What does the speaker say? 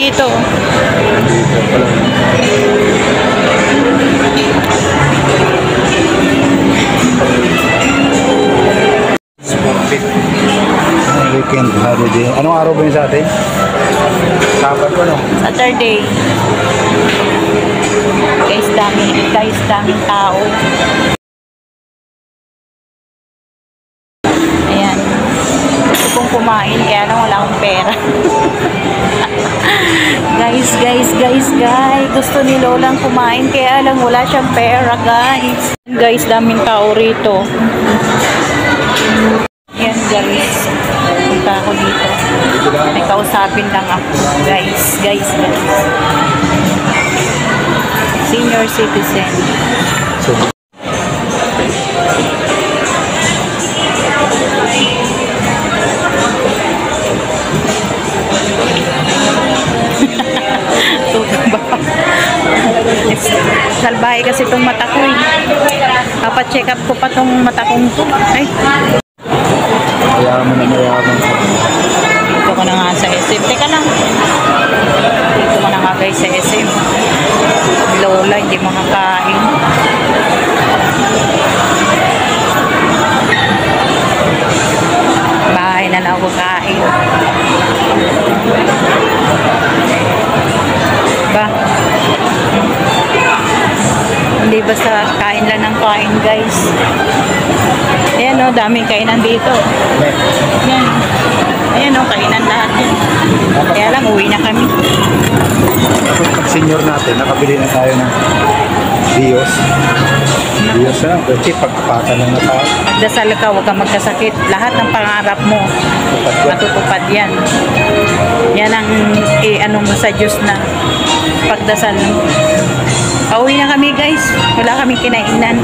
dito. Weekend holiday. Anong araw ba yun sa atin? Sabado ano? Saturday. Guys, daming tao. Ayan. Gusto kong kumain, kaya lang wala akong pera. guys. Gusto ni Lolang kumain, kaya lang wala siyang pera, guys. Guys, daming tao rito. Ayan, guys. Punta ako dito. May kausapin lang ako. Guys. Senior citizen. Salbahe kasi itong mata ko eh. Papacheck up ko pa itong mata kong to. Ay. Mayaman. Dito ko na nga sa SM. Teka lang. Dito ko na nga guys sa SM. Lola, hindi makakain. Bahay na lang ako kain. Ba? Hindi basta kain lang ng kain, guys. Ayan o, daming kainan dito. Ayan o, kainan lahat yun. Kaya lang, uwi na kami. Tapos pag senior natin, nakabili na tayo ng Diyos na, kasi pagpapatan lang na tayo. Magdasal ka, huwag kang magkasakit. Lahat ng pangarap mo, matutupad yan. Yan ang ano mo sa Diyos na pagdasal mo. Pauwi na kami guys. Wala kaming kinainan.